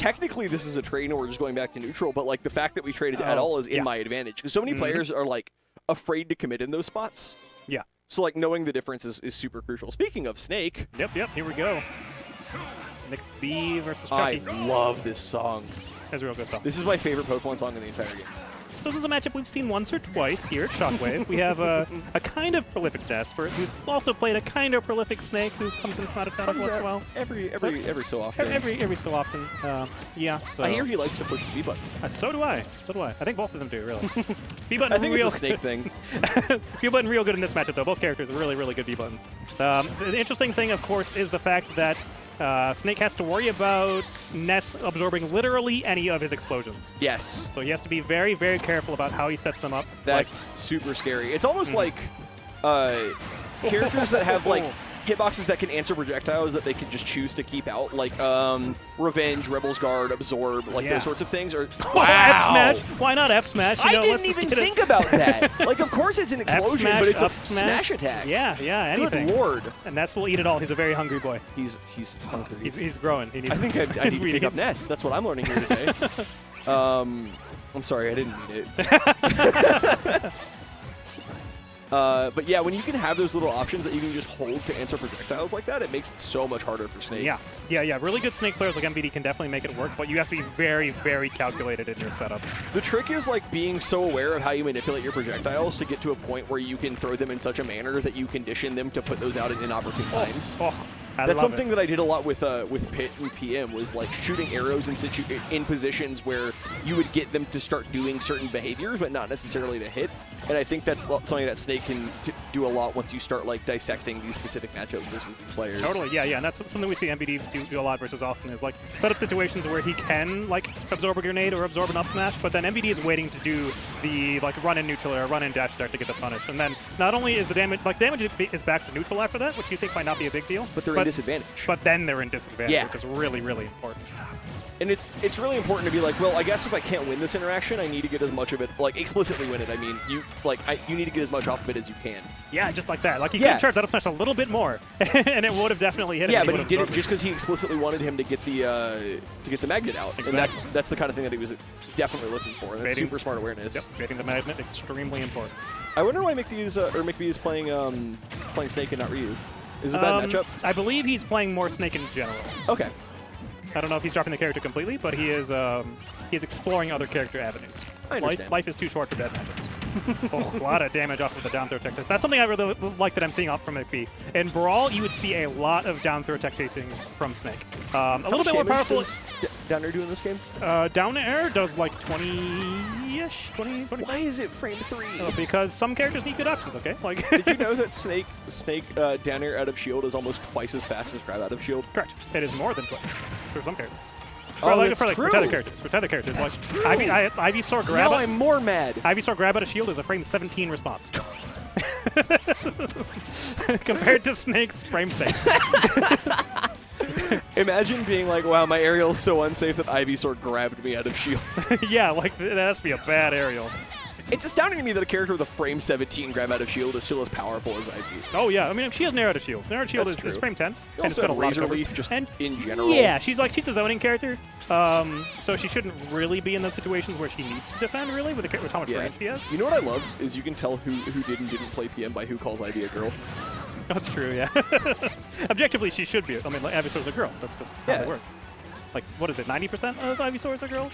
technically this is a trade and we're just going back to neutral, but like the fact that we traded at all is in my advantage because so many players are like afraid to commit in those spots. Yeah. So like knowing the difference is super crucial. Speaking of Snake. Yep. Here we go. McBee versus Chuky. I love this song. That's a real good song. This is my favorite Pokemon song in the entire game. So this is a matchup we've seen once or twice here at Shockwave. We have a kind of prolific Ness who's also played a kind of prolific Snake who comes in from out of town every once in a while. Every so often. Every so often. Yeah. So I hear he likes to push the B button. So do I. I think both of them do, really. B button. I think it's a Snake thing. B button real good in this matchup, though. Both characters are really, really good B buttons. The interesting thing, of course, is the fact that Snake has to worry about Ness absorbing literally any of his explosions. Yes. So he has to be very, very careful about how he sets them up. That's super scary. It's almost like characters that have like hitboxes that can answer projectiles that they can just choose to keep out, like Revenge, Rebel's Guard, Absorb, like those sorts of things. Or F Smash. Why not F Smash? I didn't even think about that. Like, of course it's an explosion, but it's a smash attack. Yeah, anything. Good lord. And Ness will eat it all. He's a very hungry boy. He's hungry. He's growing. I think I need to pick up Ness. That's what I'm learning here today. I'm sorry, I didn't mean it. But yeah, when you can have those little options that you can just hold to answer projectiles like that, it makes it so much harder for Snake. Yeah. Really good Snake players like MBD can definitely make it work, but you have to be very, very calculated in your setups. The trick is like being so aware of how you manipulate your projectiles to get to a point where you can throw them in such a manner that you condition them to put those out at inopportune times. That's something that I did a lot with Pit and PM, was like shooting arrows in positions where you would get them to start doing certain behaviors, but not necessarily to hit. And I think that's something that Snake can do a lot once you start like dissecting these specific matchups versus these players. Totally, yeah, and that's something we see MBD do a lot versus Austin, is like set up situations where he can like absorb a grenade or absorb an up smash, but then MBD is waiting to do the like run in neutral or run in dash attack to get the punish. And then not only is the damage is back to neutral after that, which you think might not be a big deal, but they're in disadvantage. But then they're in disadvantage, which is really, really important. And it's really important to be like, well, I guess if I can't win this interaction, I need to get as much of it, like explicitly win it. I mean, you need to get as much off of it as you can. Yeah, just like that. Like he could have charged that up smash a little bit more, and it would have definitely hit him. Yeah, but he did it just because he explicitly wanted him to get the magnet out, and that's the kind of thing that he was definitely looking for. And that's super smart awareness. Yep, baiting the magnet, extremely important. I wonder why McBee is playing Snake and not Ryu. Is it a bad matchup? I believe he's playing more Snake in general. Okay. I don't know if he's dropping the character completely, but he is exploring other character avenues. I understand. Life is too short for dead matchups. A lot of damage off of the down throw tech chase. That's something I really like that I'm seeing up from McBee. In Brawl, you would see a lot of down throw tech chasings from Snake. A little bit more powerful. Does down air do in this game? Down air does like 20-ish, 20. Why is it frame 3? Because some characters need good options, okay? Like Did you know that Snake down air out of shield is almost twice as fast as grab out of shield? Correct. It is more than twice for some characters. That's true. For tether characters. That's like, true. Ivysaur grab. Now I'm more mad. Ivysaur grab out of shield is a frame 17 response. Compared to Snake's frame 6. Imagine being like, wow, my aerial's so unsafe that Ivysaur grabbed me out of shield. Yeah, like that has to be a bad aerial. It's astounding to me that a character with a frame 17 grab out of shield is still as powerful as Ivy. Oh yeah, I mean she has Nair out of shield. Nair out of shield is frame 10. And it's got a Razor Leaf just in general. Yeah, she's a zoning character, so she shouldn't really be in those situations where she needs to defend really with how much range she has. You know what I love is you can tell who did and didn't play PM by who calls Ivy a girl. That's true, yeah. Objectively, she should be. I mean, like, Ivysaur's a girl. That's just how it works. Like, what is it, 90% of Ivysaurs are girls?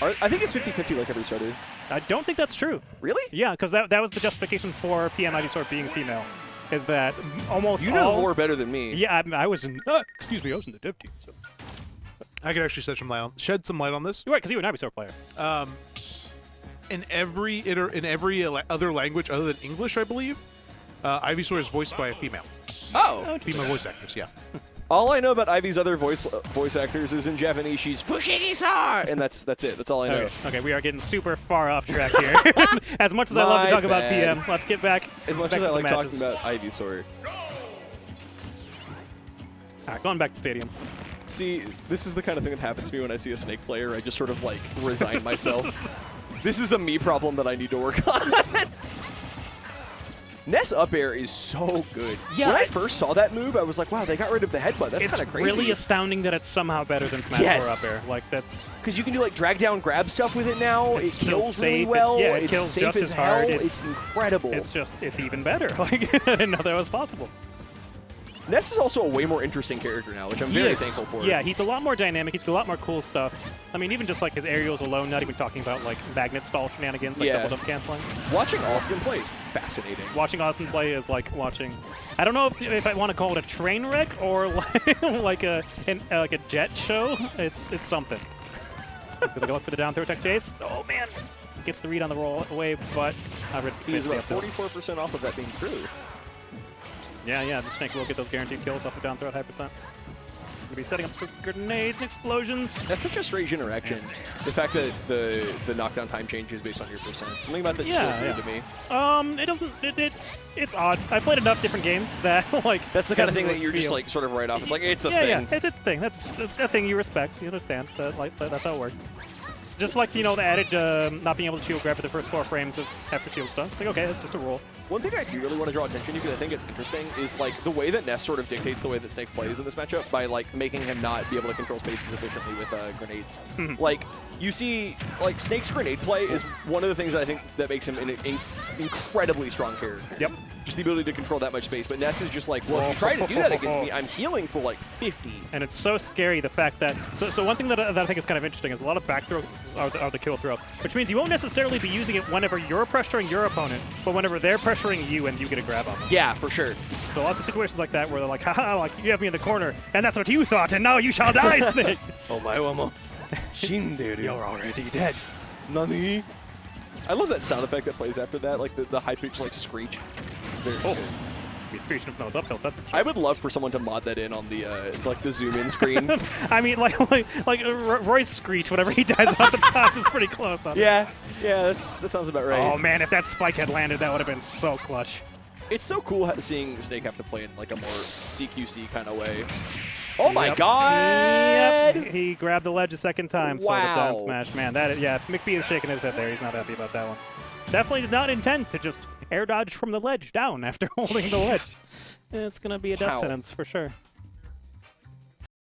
I think it's 50-50 like every starter. I don't think that's true. Really? Yeah, because that was the justification for PM Ivysaur being female, is that almost You know the lore better than me. Yeah, I was in... excuse me, I was in the dev team, so... I could actually shed some light on this. You're right, because you're an Ivysaur player. In every other language other than English, I believe, Ivysaur is voiced by a female. Oh! Female voice actors, yeah. All I know about Ivy's other voice actors is in Japanese she's Fushigi-san, and that's it. That's all I know. Okay, we are getting super far off track here. As much as I love to talk about PM, let's get back. As much as I like talking about Ivysaur. All right, going back to stadium. See, this is the kind of thing that happens to me when I see a Snake player. I just sort of like resign myself. This is a me problem that I need to work on. Ness up air is so good. Yeah, when I first saw that move, I was like, wow, they got rid of the headbutt. That's kind of crazy. It's really astounding that it's somehow better than Smash 4 up air. Like, that's... Because you can do, like, drag down, grab stuff with it now. It kills really safe. well. It it's kills safe just as as hard. hell. It's incredible. It's even better. Like, I didn't know that was possible. Ness is also a way more interesting character now, which I'm very thankful for. Yeah, he's a lot more dynamic. He's got a lot more cool stuff. I mean, even just like his aerials alone, not even talking about like magnet stall shenanigans, like double jump canceling. Watching Austin play is fascinating. Watching Austin play is like watching. I don't know if I want to call it a train wreck or like a jet show. It's something. Gonna go up for the down throw tech chase. Oh man, gets the read on the roll away, but he's about 44% off of that being true. Yeah, the Snake will get those guaranteed kills off the down throw at high percent. Gonna be setting up for grenades and explosions. That's such a strange interaction. The fact that the knockdown time changes based on your percent. Something about that just feels weird to me. It doesn't. It's odd. I played enough different games that like. That's the kind of thing that you're just like sort of right off. It's like it's a thing. Yeah, it's a thing. That's a thing you respect. You understand. That's how it works. It's just like the added not being able to shield grab for the first 4 frames after shield stuff. It's like okay, that's just a rule. One thing I do really want to draw attention to, because I think it's interesting, is like the way that Ness sort of dictates the way that Snake plays in this matchup by like making him not be able to control spaces efficiently with grenades. Like you see, like Snake's grenade play is one of the things that I think that makes him an incredibly strong character. Yep. Just the ability to control that much space. But Ness is just like, well, if you try to do that against me, I'm healing for like 50. And it's so scary, the fact that... So one thing that I think is kind of interesting is a lot of back throws are the kill throw, which means you won't necessarily be using it whenever you're pressuring your opponent, but whenever they're pressuring you and you get a grab on them. Yeah, for sure. So lots of situations like that where they're like, haha, like, you have me in the corner, and that's what you thought, and now you shall die, Snake! Oh my wamo. Shinderu. You're already dead. Nani? I love that sound effect that plays after that, like the high-pitched like screech. It's very good. He's screeching from those uphill, that's for sure. I would love for someone to mod that in on the like the zoom-in screen. I mean, like Roy's screech, whatever he does off the top, is pretty close. Honestly. Yeah, that sounds about right. Oh man, if that spike had landed, that would have been so clutch. It's so cool seeing Snake have to play in like a more CQC kind of way. Oh my God! Yep. He grabbed the ledge a second time, so the down smash. Man, McBee is shaking his head there. He's not happy about that one. Definitely did not intend to just air dodge from the ledge down after holding the ledge. It's going to be a death sentence for sure.